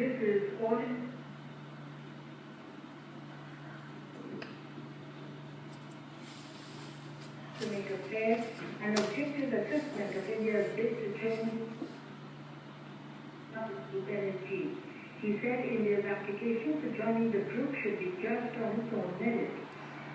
This is audit. To make a fair and objective assessment of India's bid to join Group NSG. He said India's application for joining the group should be judged on its own merit.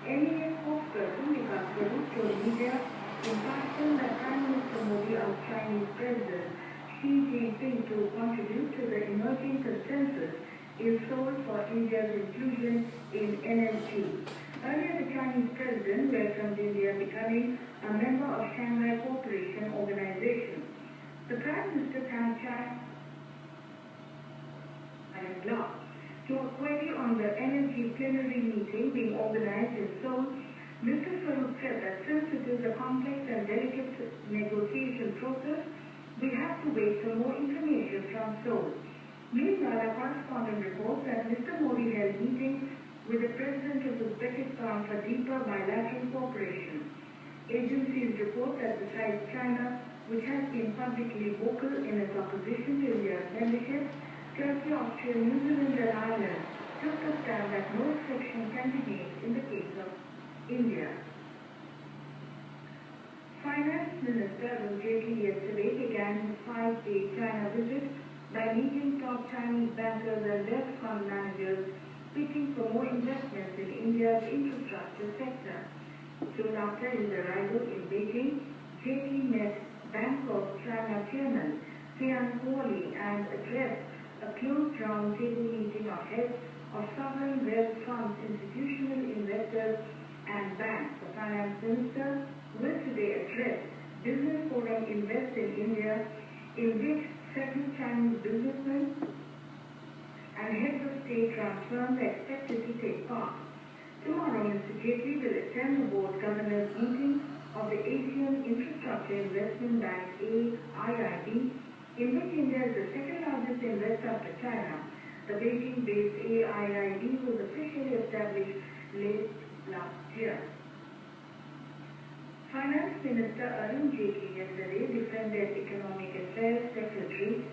NEA spokesperson Vikas Guru told media in Pakistan that Prime Minister Modi asked Chinese President Xi Jinping to contribute to the emerging consensus in Seoul for India's inclusion in NSG. Earlier, the Chinese president welcomed India becoming a member of Shanghai Cooperation Organization. The Prime Minister thanked China and Law. To a query on the energy plenary meeting being organized in Seoul, Mr. Swarup said that since it is a complex and delicate negotiation process, we have to wait for more information from Seoul. Meanwhile, a correspondent reports that Mr. Modi held meetings with the President of Uzbekistan for deeper bilateral cooperation. Agencies report that besides China, which has been publicly vocal in its opposition to India's membership, Turkey, Austria, New Zealand and Ireland took the stand that no exception can be made in the case of India. Finance Minister Arun Jaitley yesterday began his 5-day China visit by meeting top Chinese bankers and debt fund managers seeking for more investments in India's infrastructure sector. Soon after his arrival in Beijing, Jaitley met Bank of China Chairman Tian Kuoli and addressed a closed round-table meeting of heads of sovereign wealth funds, institutional investors and banks. The Finance Minister will today address Business Forum Invest in India, in which several Chinese businessmen and heads of state-run firms are expected to take part. Tomorrow, Mr. Jaitley will attend the board governors meeting of the Asian Infrastructure Investment Bank AIIB, in which India is the second largest investor after China. The Beijing-based AIIB was officially established late last year. Finance Minister Arun Jaitley yesterday defended Economic Affairs Secretary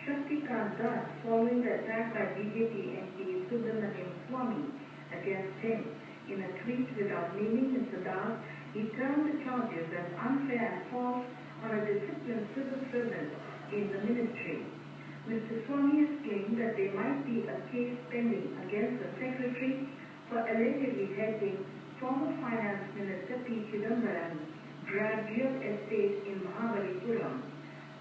Shaktikant Das following the attack by BJP MP Subramaniam Swamy against him. In a tweet without naming Mr. Das, he termed the charges as unfair and false on a disciplined civil servant in the ministry. Mr. Swamy has claimed that there might be a case pending against the secretary for allegedly helping former Finance Minister P. Chidambaram's grab real estate in Mahabalipuram.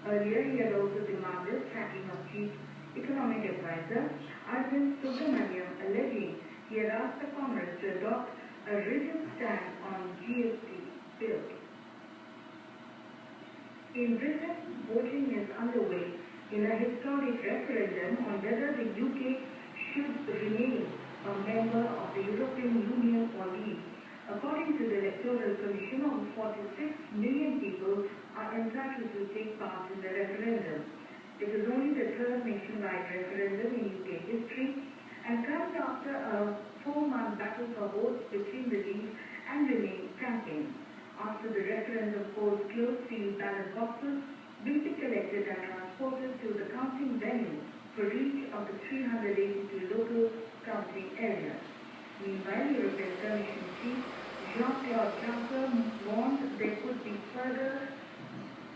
Earlier, he had also demanded sacking of Chief Economic Advisor Arvind Subramaniam, alleging he had asked the Congress to adopt a rigid stand on GST bill. In Britain, voting is underway in a historic referendum on whether the UK should remain a member of the European Union or leave. According to the Electoral Commission, over 46 million people are entitled to take part in the referendum. It is only the third nationwide referendum in UK history and comes after a 4-month battle for votes between the Leave and Remain campaigns. After the referendum polls closed, sealed ballot boxes will be collected and transported to the counting venue for each of the 382 local counting areas. Meanwhile, European Commission Chief Jean-Claude Juncker warned there could be further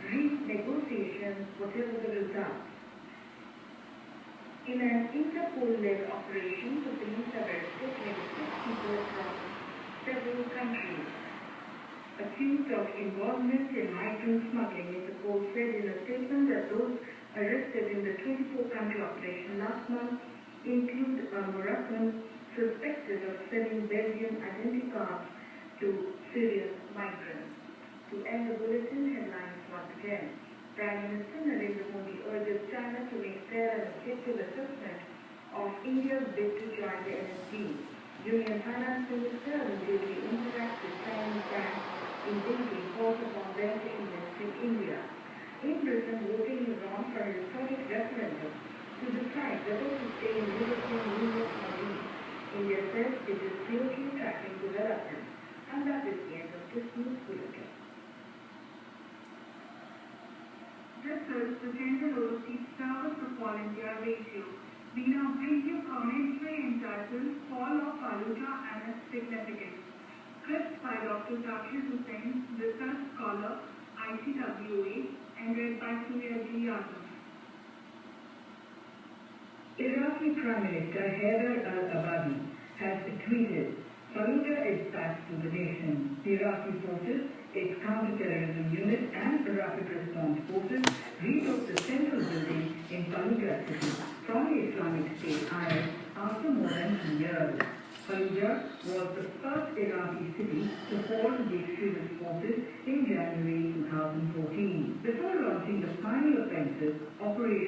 renegotiations, whatever the result. In an Interpol-led operation, the police arrested 26 people from several countries accused of involvement in migrant smuggling. Interpol said in a statement that those arrested in the 24-country operation last month include a Moroccan suspected of selling Belgian identity cards to Syrian migrants. To end the bulletin, headlines once again. Prime Minister Narendra Modi urges China to make fair and objective assessment of India's bid to join the NSG. Union Finance Minister Arun Jaitley interacts with Chinese banks in Beijing, calls upon them to invest in India. In Britain, voting is on for a historic referendum to decide whether to stay in the European Union or leave. India says it is closely tracking developments. And that is the end of this news bulletin. This is the gender overseas service to All India ratio. We now bring you commentary entitled Fall of Fallujah and its Significance. Script by Dr. Zakir Hussain, research scholar, ICWA, and read by Surya G. Yadav. Iraqi Prime Minister Haider al-Abadi has tweeted, "Fallujah is back to the nation. The Iraqi forces, its counter-terrorism unit and rapid response forces retook the central building in Fallujah city from the Islamic State IS after more than 2 years. Fallujah was the first Iraqi city to fall to the extremist forces in January 2014. Before launching the final offensive, Operation